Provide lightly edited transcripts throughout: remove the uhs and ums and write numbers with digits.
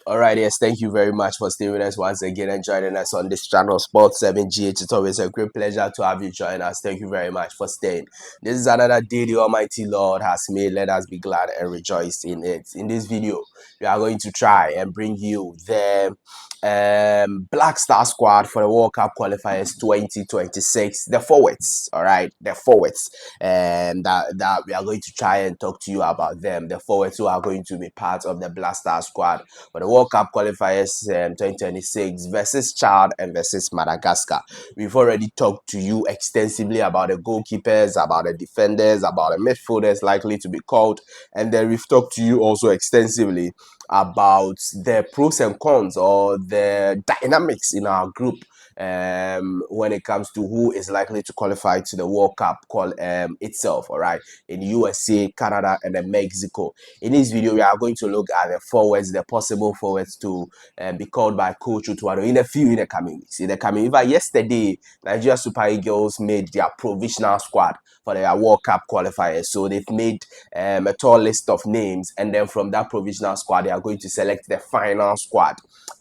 All right, yes, thank you very much for staying with us once again and joining us on this channel, Sports 7GH. It's always a great pleasure to have you join us. Thank you very much for staying. This is another day the Almighty Lord has made. Let us be glad and rejoice in it. In this video, we are going to try and bring you the Black Star squad for the World Cup qualifiers 2026. The forwards, all right, the forwards, and that we are going to try and talk to you about them. The forwards who are going to be part of the Black Star squad for the World Cup qualifiers 2026 versus Chad and versus Madagascar. We've already talked to you extensively about the goalkeepers, about the defenders, about the midfielders likely to be called, and then we've talked to you also extensively about the pros and cons or the dynamics in our group when it comes to who is likely to qualify to the World Cup itself, all right, in USA, Canada, and then Mexico. In this video, we are going to look at the forwards, the possible forwards to be called by Coach Utuado in the coming weeks. In the coming, even yesterday, Nigeria Super Eagles made their provisional squad for their World Cup qualifiers. So they've made a tall list of names, and then from that provisional squad, they are going to select the final squad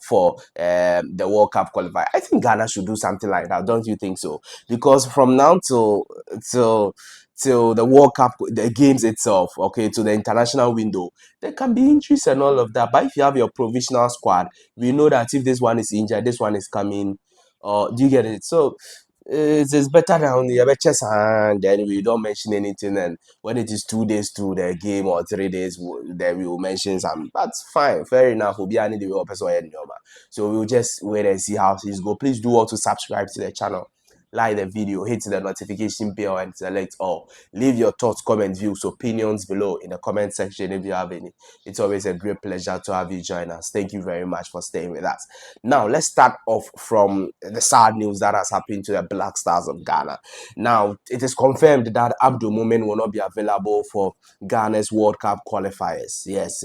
for the World Cup qualifier. I think Ghana should do something like that, don't you think so? Because from now till the World Cup, the games itself, okay, to the international window, there can be injuries and all of that. But if you have your provisional squad, we know that if this one is injured, this one is coming. Do you get it? So it's better than the other chess, and then we don't mention anything. And when it is 2 days to the game or 3 days, then we will mention some. That's fine, fair enough. We'll be any the person. So we'll just wait and see how things go. Please do also subscribe to the channel, like the video, hit the notification bell, and select all. Leave your thoughts, comments, views, opinions below in the comment section if you have any. It's always a great pleasure to have you join us. Thank you very much for staying with us. Now, let's start off from the sad news that has happened to the Black Stars of Ghana. Now, it is confirmed that Abdul Mumin will not be available for Ghana's World Cup qualifiers. Yes,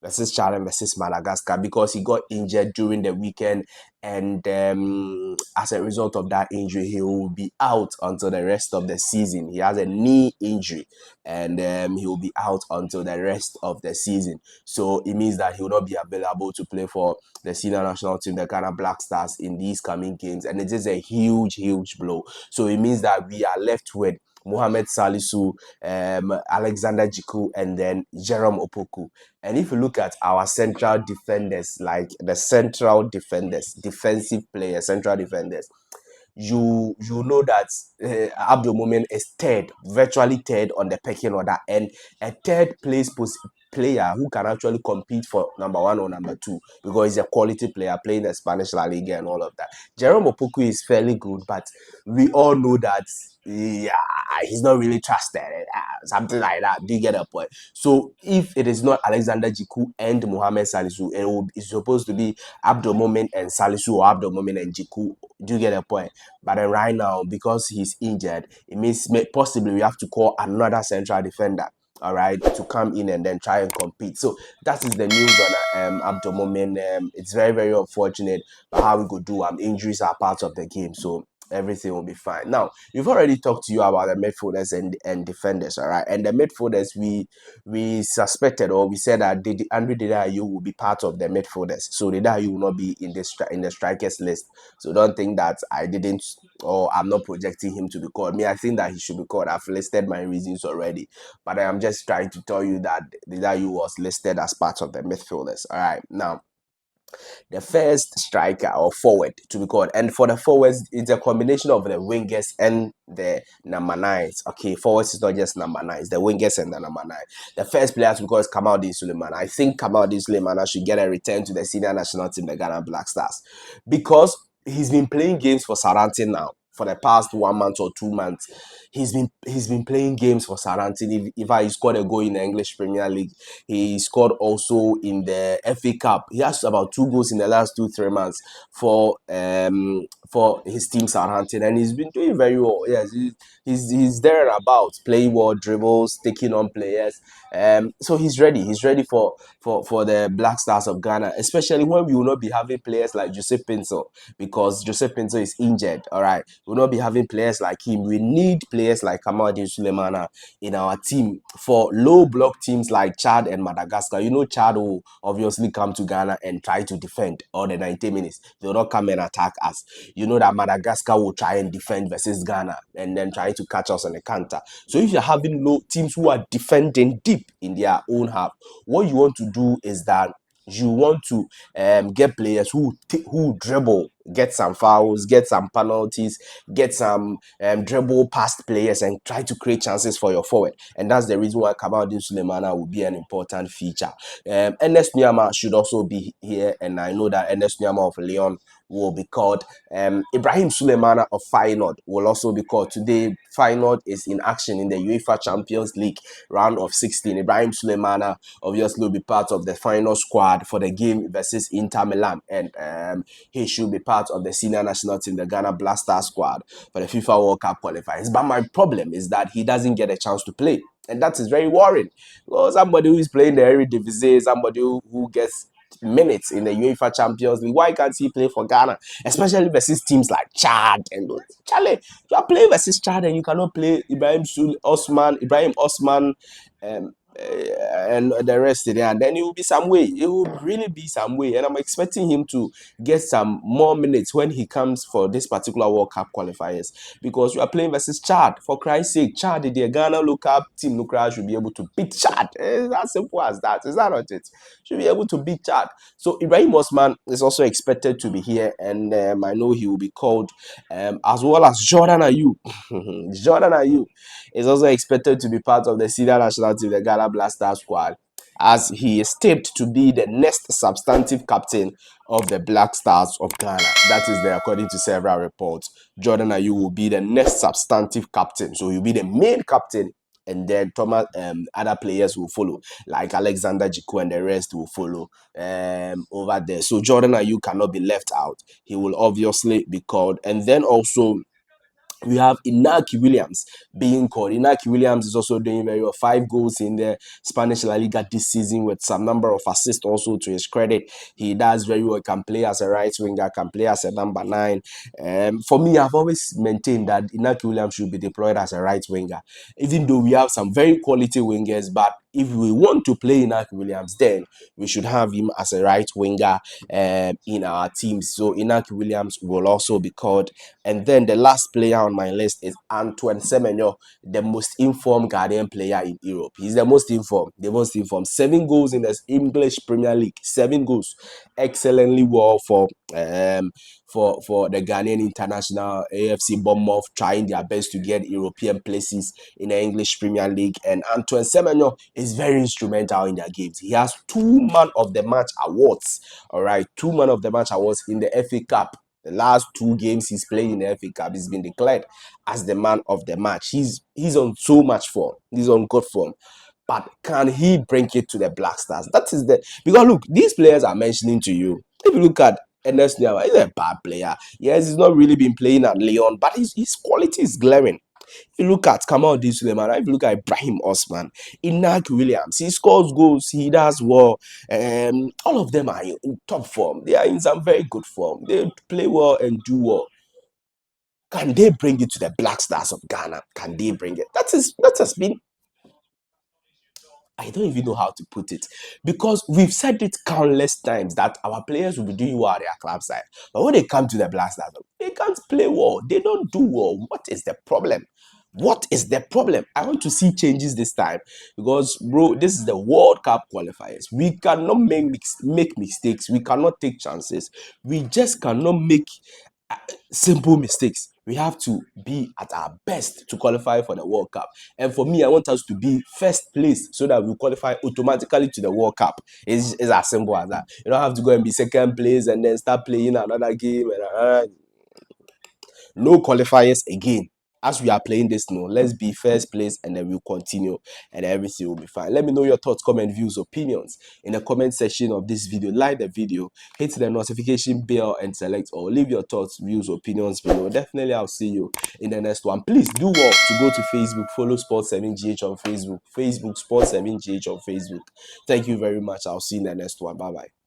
versus Chad and versus Madagascar, because he got injured during the weekend, and as a result of that injury, he will be out until the rest of the season. He has a knee injury, and he will be out until the rest of the season. So it means that he will not be available to play for the senior national team, the Ghana Black Stars, in these coming games, and it is a huge blow. So it means that we are left with Mohamed Salisu, Alexander Jiku, and then Jerome Opoku. And if you look at our central defenders, like the central defenders, defensive players, central defenders, you know that Abdul Mumin is third, virtually third on the pecking order, and a third place player who can actually compete for number one or number two, because he's a quality player playing the Spanish La Liga and all of that. Jerome Opoku is fairly good, but we all know that yeah, he's not really trusted, something like that. Do you get a point? So if it is not Alexander Jiku and Mohamed Salisu, it's supposed to be Abdul Mumin and Salisu, or Abdul Mumin and Jiku. Do you get a point? But then right now, because he's injured, it means possibly we have to call another central defender, all right, to come in and then try and compete. So that is the news on Abdul Mumin. It's very unfortunate, but how we could do injuries are part of the game. So everything will be fine. Now, we've already talked to you about the midfielders and defenders, all right? And the midfielders, we suspected, or we said that Andre Ayew will be part of the midfielders. So Ayew will not be in the strikers list. So don't think that I didn't, or I'm not projecting him to be called. Me, I think that he should be called. I've listed my reasons already, but I am just trying to tell you that Ayew was listed as part of the midfielders. All right, now the first striker or forward to be called. And for the forwards, it's a combination of the wingers and the number nines. Okay, forwards is not just number nines, the wingers and the number nine. The first player to be called is Kamaldeen Suleiman. I think Kamaldeen Suleiman should get a return to the senior national team, the Ghana Black Stars, because he's been playing games for Southampton now for the past 1 month or 2 months. He's been playing games for Southampton. If I scored a goal in the English Premier League, he scored also in the FA Cup. He has about 2 goals in the last 2-3 months for for his team Southampton, and he's been doing very well. Yes, he's there and about, playing well, dribbles, taking on players. So he's ready. He's ready for the Black Stars of Ghana, especially when we will not be having players like Jose Pinto, because Jose Pinto is injured. All right, we will not be having players like him. We need players like Kamaldeen Sulemana in our team for low block teams like Chad and Madagascar. You know, Chad will obviously come to Ghana and try to defend all the 90 minutes. They will not come and attack us. You know that Madagascar will try and defend versus Ghana and then try to catch us on the counter. So if you're having low teams who are defending deep in their own half, what you want to do is that you want to get players who dribble, get some fouls, get some penalties, get some dribble past players, and try to create chances for your forward. And that's the reason why Kamaldeen Sulemana will be an important feature. Ernest Nuama should also be here, and I know that Ernest Nuama of Lyon will be called. Ibrahim Sulemana of Feyenoord will also be called. Today, Feyenoord is in action in the UEFA Champions League round of 16. Ibrahim Sulemana obviously will be part of the final squad for the game versus Inter Milan, and he should be part of the senior national team, the Ghana Black Star squad, for the FIFA World Cup qualifiers. But my problem is that he doesn't get a chance to play, and that is very worrying. Well, somebody who is playing the Eredivisie, somebody who gets minutes in the UEFA Champions League, why can't he play for Ghana? Especially versus teams like Chad and Charlie. You are playing versus Chad and you cannot play Ibrahim Osman, and the rest there, and then it will be some way. It will really be some way, and I'm expecting him to get some more minutes when he comes for this particular World Cup qualifiers, because you are playing versus Chad. For Christ's sake, Chad, the Ghana local team, Nukra should be able to beat Chad. It's as simple as that. Is that not it? Should be able to beat Chad. So Ibrahim Osman is also expected to be here, and I know he will be called, as well as Jordan Ayew. Jordan Ayew is also expected to be part of the senior national team, the Ghana Blaster squad, as he is tipped to be the next substantive captain of the Black Stars of Ghana. That is there, according to several reports. Jordan Ayew will be the next substantive captain, so he'll be the main captain, and then other players will follow, like Alexander Jiku and the rest will follow over there. So Jordan Ayew cannot be left out. He will obviously be called, and then also we have Inaki Williams being called. Inaki Williams is also doing very well. 5 goals in the Spanish La Liga this season with some number of assists also to his credit. He does very well. Can play as a right winger, can play as a number 9. For me, I've always maintained that Inaki Williams should be deployed as a right winger, even though we have some very quality wingers. But if we want to play Inaki Williams, then we should have him as a right winger in our team. So Inaki Williams will also be called. And then the last player on my list is Antoine Semenyo, the most informed Ghanaian player in Europe. He's the most informed. 7 goals in the English Premier League. 7 goals. Excellently well for the Ghanaian international AFC Bournemouth, trying their best to get European places in the English Premier League. And Antoine Semenyo is very instrumental in their games. He has 2 Man of the Match awards. All right, 2 Man of the Match awards in the FA Cup. The last 2 games he's played in the FA Cup, he's been declared as the man of the match. He's on so much form. He's on good form. But can he bring it to the Black Stars? That is because look, these players are mentioning to you. If you look at Ernest Niama, he's a bad player. Yes, he's not really been playing at Lyon, but his quality is glaring. If you look at Kamaldeen Sulemana, if you look at Ibrahim Osman, Inaki Williams, he scores goals, he does well. All of them are in top form. They are in some very good form. They play well and do well. Can they bring it to the Black Stars of Ghana? Can they bring it? That has been, I don't even know how to put it, because we've said it countless times that our players will be doing well at their club side. But when they come to the Black Stars, they can't play well. They don't do well. What is the problem? What is the problem? I want to see changes this time, because, bro, this is the World Cup qualifiers. We cannot make mistakes. We cannot take chances. We just cannot make simple mistakes. We have to be at our best to qualify for the World Cup. And for me, I want us to be first place so that we qualify automatically to the World Cup. It's as simple as that. You don't have to go and be second place and then start playing another game. No qualifiers again. as we are playing this now, let's be first place and then we'll continue and everything will be fine. Let me know your thoughts, comment, views, opinions in the comment section of this video. Like the video, hit the notification bell and select or leave your thoughts, views, opinions below. Definitely I'll see you in the next one. Please do well to go to Facebook, follow Sports 7GH on Facebook, Sports 7GH on Facebook. Thank you very much. I'll see you in the next one. Bye bye.